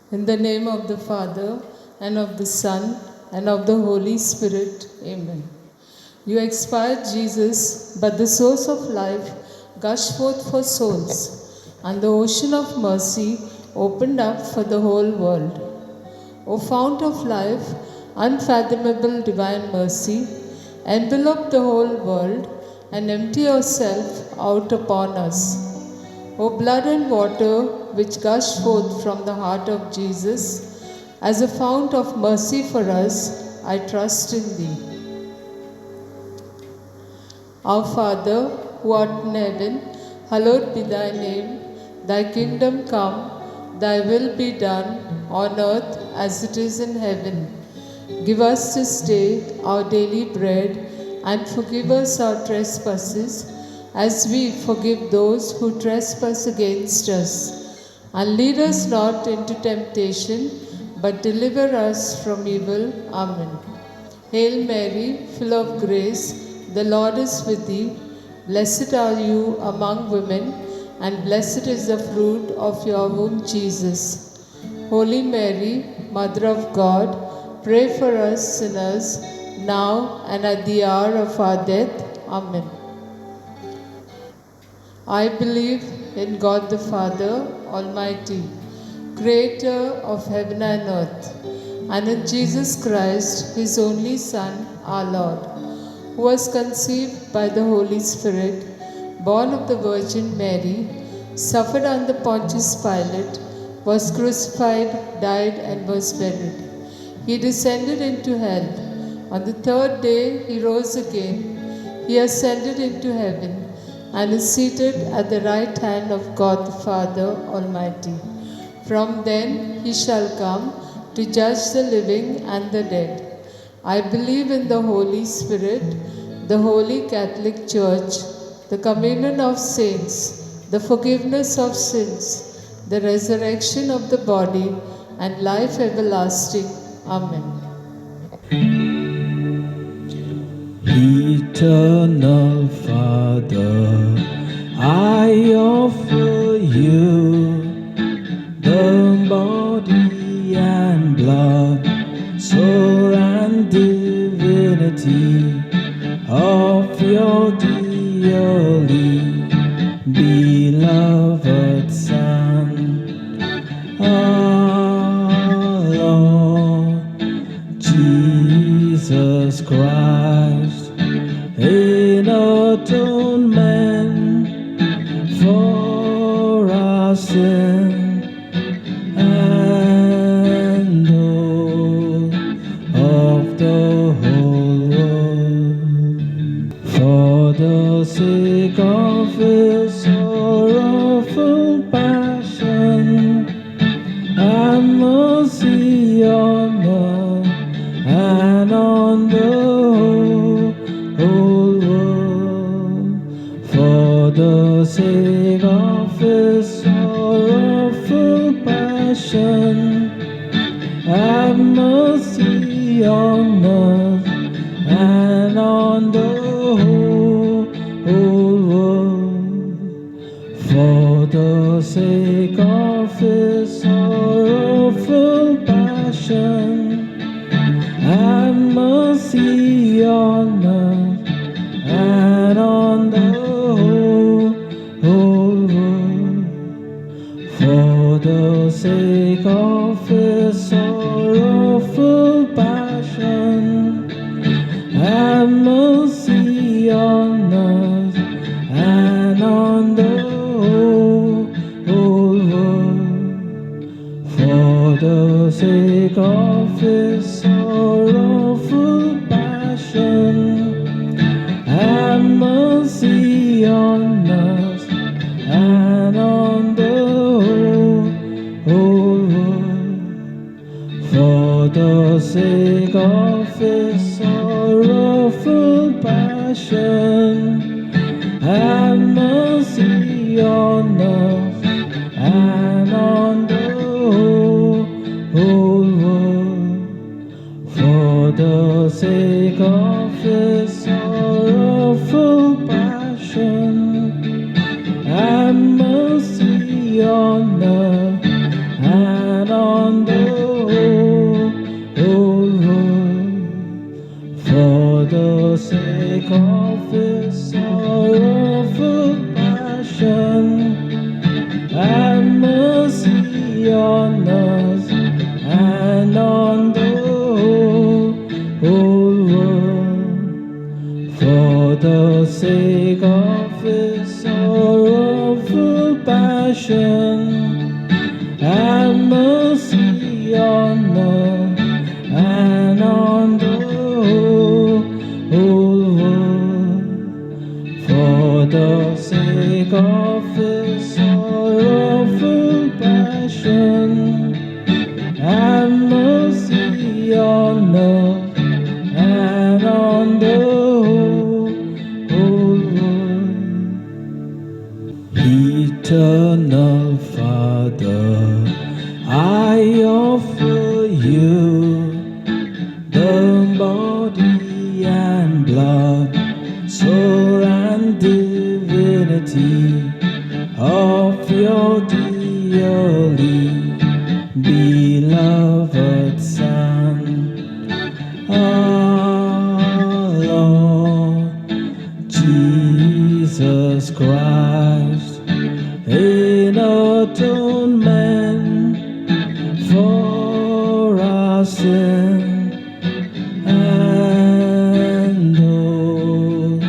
In the name of the Father, and of the Son, and of the Holy Spirit. Amen. You expired, Jesus, but the source of life gushed forth for souls, and the ocean of mercy opened up for the whole world. O fount of life, unfathomable divine mercy, envelope the whole world and empty yourself out upon us. O blood and water which gush forth from the heart of Jesus, as a fount of mercy for us, I trust in thee. Our Father, who art in heaven, hallowed be thy name. Thy kingdom come, thy will be done on earth as it is in heaven. Give us this day our daily bread, and forgive us our trespasses, as we forgive those who trespass against us. And lead us not into temptation, but deliver us from evil. Amen. Hail Mary, full of grace, the Lord is with thee. Blessed are you among women, and blessed is the fruit of your womb, Jesus. Holy Mary, Mother of God, pray for us sinners, now and at the hour of our death. Amen. I believe in God the Father Almighty, Creator of heaven and earth, and in Jesus Christ, His only Son, our Lord, who was conceived by the Holy Spirit, born of the Virgin Mary, suffered under Pontius Pilate, was crucified, died, and was buried. He descended into hell. On the third day He rose again. He ascended into heaven and is seated at the right hand of God the Father Almighty. From then He shall come to judge the living and the dead. I believe in the Holy Spirit, the Holy Catholic Church, the communion of saints, the forgiveness of sins, the resurrection of the body, and life everlasting. Amen. Eternal Father, I offer you the body and blood, soul and divinity of your dearly beloved Son, our Lord Jesus Christ, in atonement for our sin and all of the whole world. For the sake of His sorrowful passion and mercy on earth and on the whole world, for the sake of His sorrowful passion, have mercy on us and on the whole world, for the sake of His sorrowful passion, have mercy on us and on the whole world, for the sake of His sorrowful passion, have mercy on us and on the whole world, for the sake of His sorrowful passion, have mercy on us and on the whole world, for the sake of His sorrowful passion, have mercy on us and on the whole world, for the sake of His sorrowful passion, have mercy on us and on on us and on the whole world, for the sake of his sorrowful passion, have mercy on us and on the whole world, for the sake of his sorrowful passion, have mercy on us and on the whole world. Eternal Father, I offer you the body and blood, soul and divinity of your dearly beloved Son, our Lord Jesus Christ, in atonement for our sin and all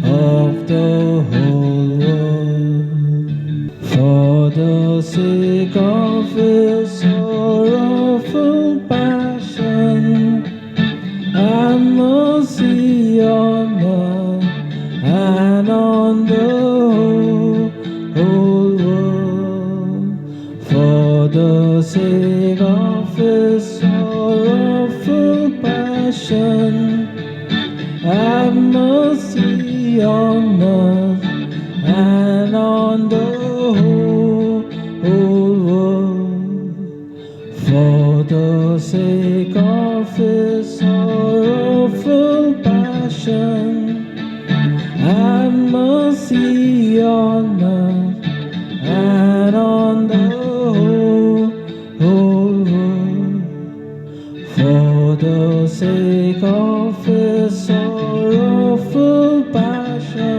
of the whole world, for the sake of his sorrowful passion, have mercy on us and on the whole world, for the sake of his sorrowful passion, have mercy on us and on the whole world, for the sake of his sorrowful passion, have mercy on us and on the whole world, for the sake of his sorrowful passion,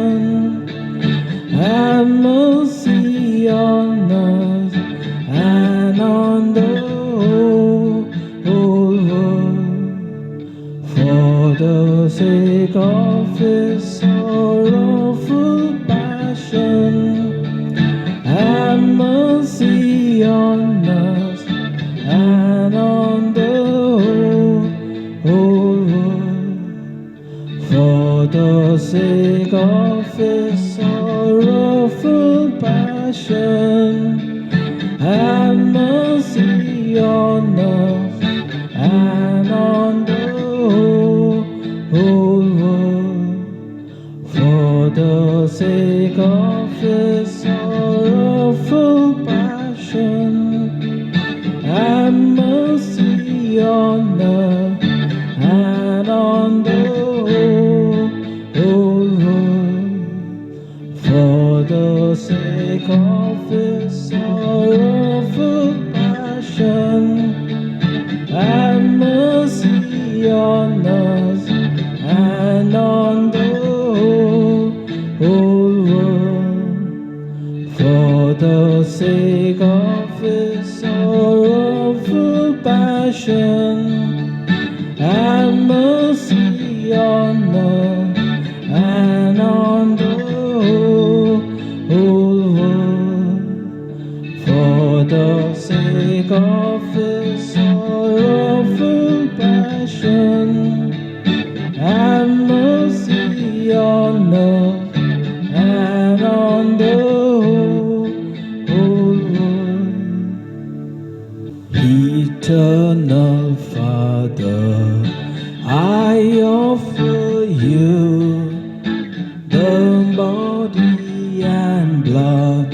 have mercy on us and on the whole world, for the sake of his sorrowful passion, have mercy on us and on the whole world, for the sake of his sorrowful passion, have mercy on us and on the whole world, for the sake of his sorrowful passion, have mercy on us and on the whole world, for the sake of his sorrowful passion, have mercy on us and on the whole world, for the sake of his sorrowful passion, have mercy on us and on the whole world, for the sake of his sorrowful passion, have mercy on us and on the whole world. Eternal Father, I offer you the body and blood,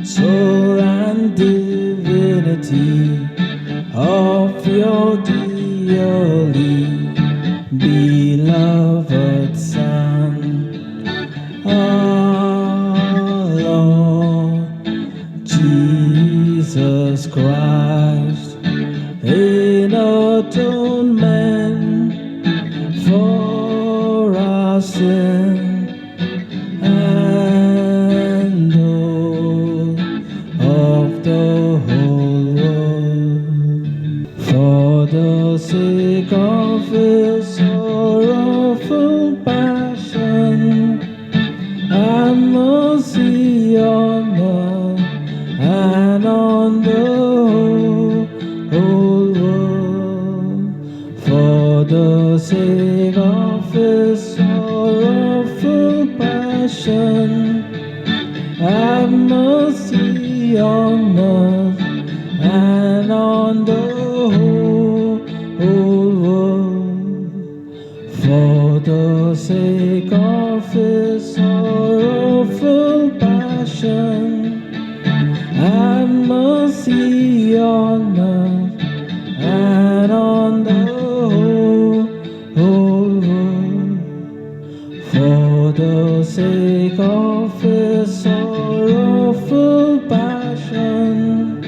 soul and divinity of your dearly beloved Son, our Lord Jesus Christ, in atonement for our sin and all of the whole world, the sake of his sorrowful passion, have mercy on us and on the whole world. For the sake of his sorrowful passion, have mercy on us and on the whole world. For the sake of his sorrowful passion, have mercy on us and on the whole world. For the sake of his sorrowful passion,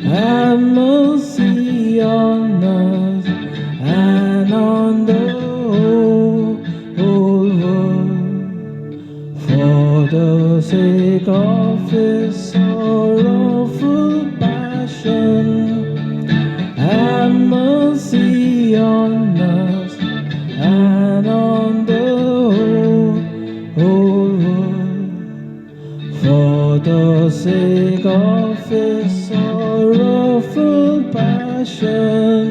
have mercy on us and on the whole world. For the sake of his sorrowful passion, have mercy on us and on the whole world. For the sake of his sorrowful passion,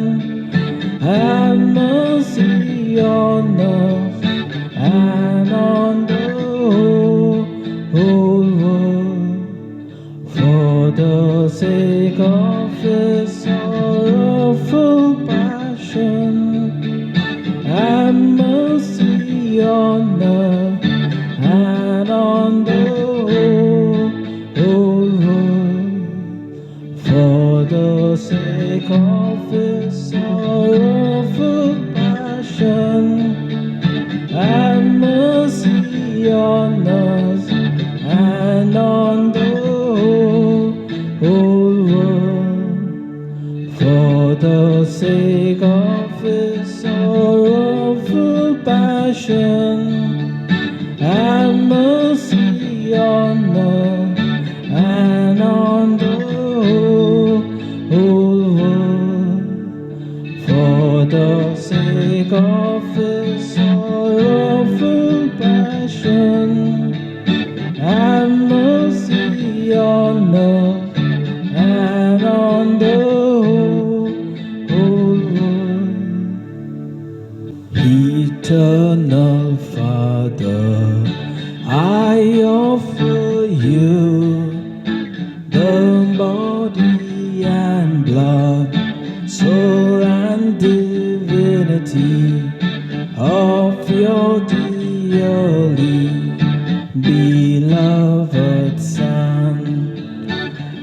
have mercy on us and on the whole world. For the sake of his sorrowful passion, have mercy on us and on the whole world. For the sake of his sorrowful passion, have mercy on us and on the whole world. For the sake of his sorrowful passion, have mercy on us and on the whole world. For the sake of his sorrowful passion, have mercy on us and on the whole world. Eternal Father, I offer you the body and blood, soul and divinity of your dearly beloved Son,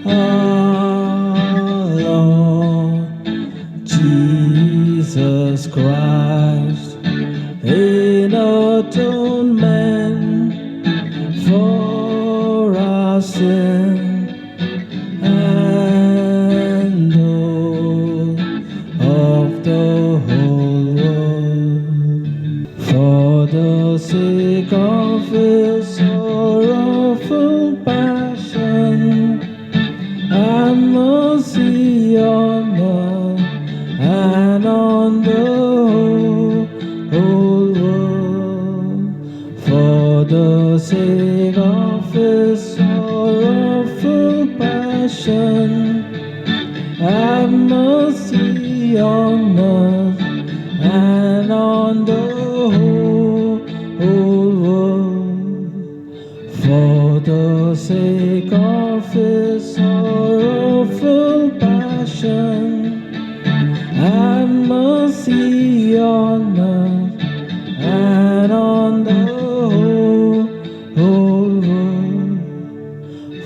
our Lord Jesus Christ, in atonement for our sin and all of the whole world. For the sake of his sorrowful passion, have mercy on us and on the whole world. For the sake of his sorrowful passion, have mercy on us and on the whole world. For the sake of his sorrowful passion, have mercy on us and on the whole world.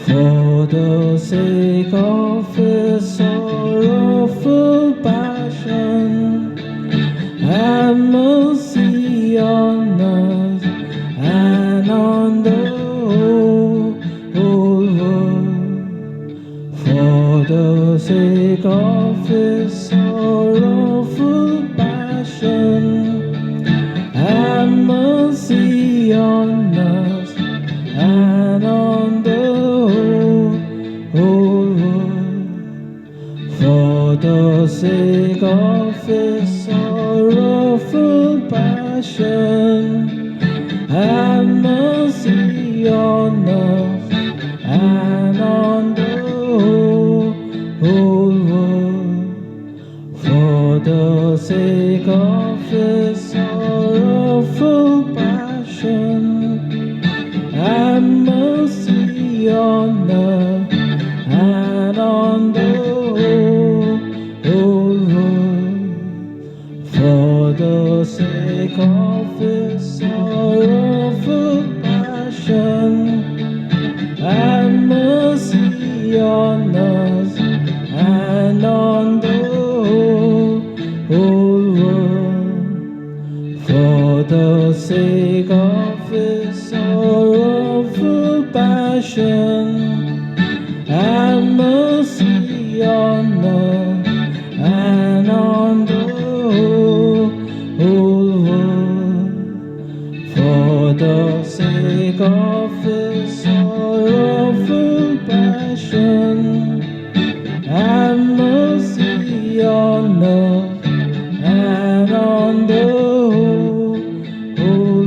For the sake of his sorrowful passion, have mercy on us and on the whole world. For the sake of his sorrowful passion, have mercy on us and on the whole world. For the sake of his sorrowful passion, have mercy on us and on the whole world. For the sake of his sorrowful passion, have mercy on us and on the whole world. For the sake of his sorrowful passion, have mercy on us and on the whole world. For the sake of his sorrowful passion, have mercy on us and on the whole world. For the sake of his sorrowful passion, have mercy on us and on the whole world.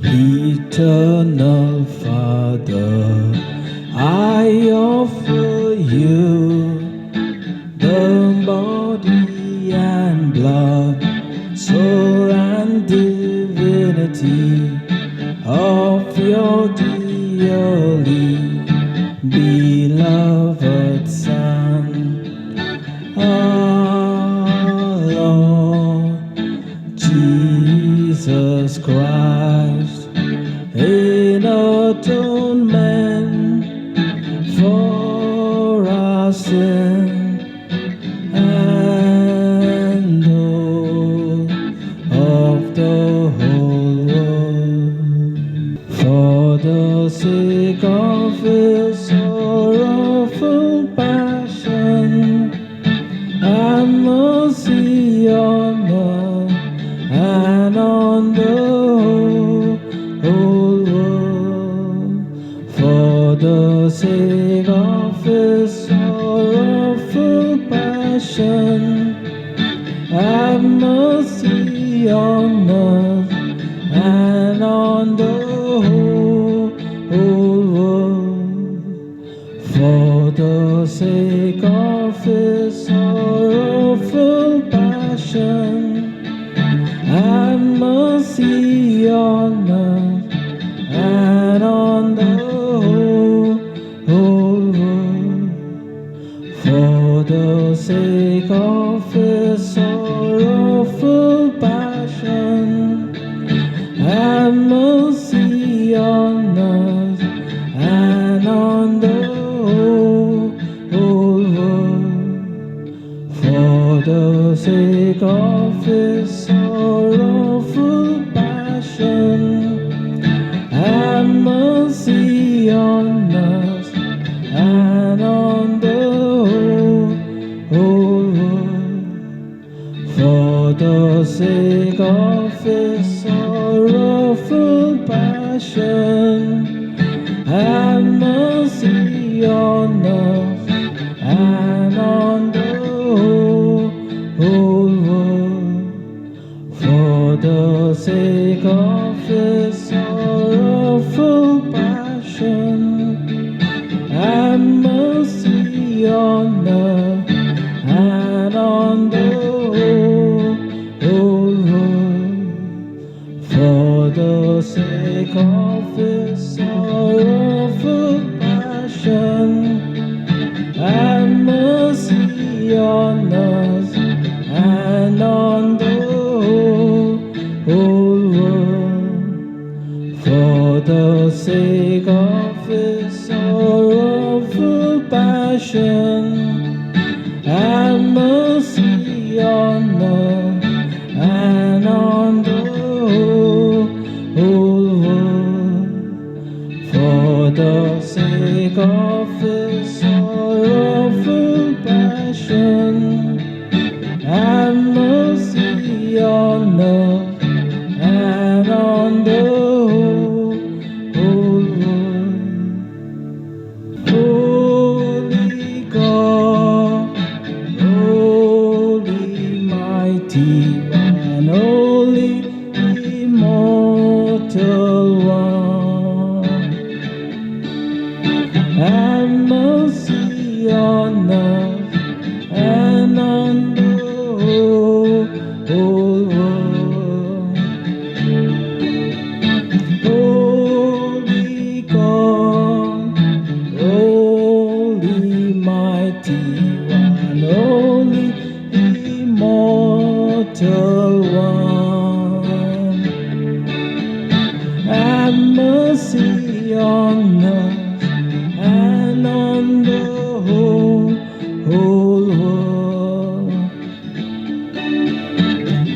Eternal Father, I offer you the body and blood, soul and divinity of your dearly beloved Son, our Lord Jesus Christ, in atonement for our sin and all of the whole world. For the sake of his sorrowful passion, have mercy on us and on the whole world. For the sake of his sorrowful passion, have mercy on us and on the whole world. For the sake of his sorrowful passion, have mercy on us and on the whole world. For the sake of his sorrowful passion, have mercy on us and on the whole world. For the sake of his sorrowful passion, have mercy on us and on the whole world. For the sake of his sorrowful passion, have mercy on us and on the whole world. For the sake of his sorrowful passion, have mercy on us and on the whole world. For the sake of his sorrowful passion, have mercy on us and on the whole world. For the sake of his sorrowful passion, have mercy on us and on the whole world. For the sake of his sorrowful passion, have mercy on us and on the whole world. Holy God, only immortal one. Have mercy on us and on the whole world.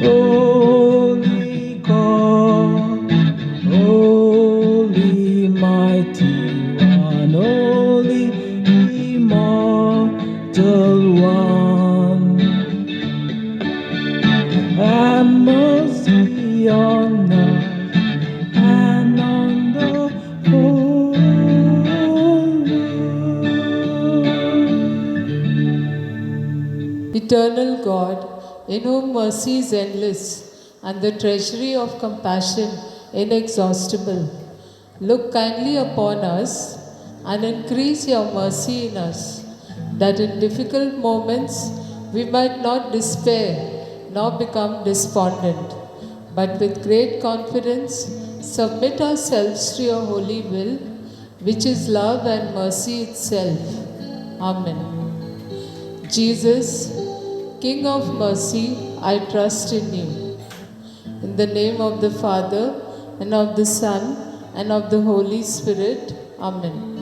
Holy God, holy mighty one, holy immortal one. Have mercy on us and on the whole world. Eternal God, in whom mercy is endless and the treasury of compassion inexhaustible, look kindly upon us and increase your mercy in us, that in difficult moments we might not despair nor become despondent, but with great confidence submit ourselves to your holy will, which is love and mercy itself. Amen. Jesus, King of mercy, I trust in you. In the name of the Father, and of the Son, and of the Holy Spirit. Amen.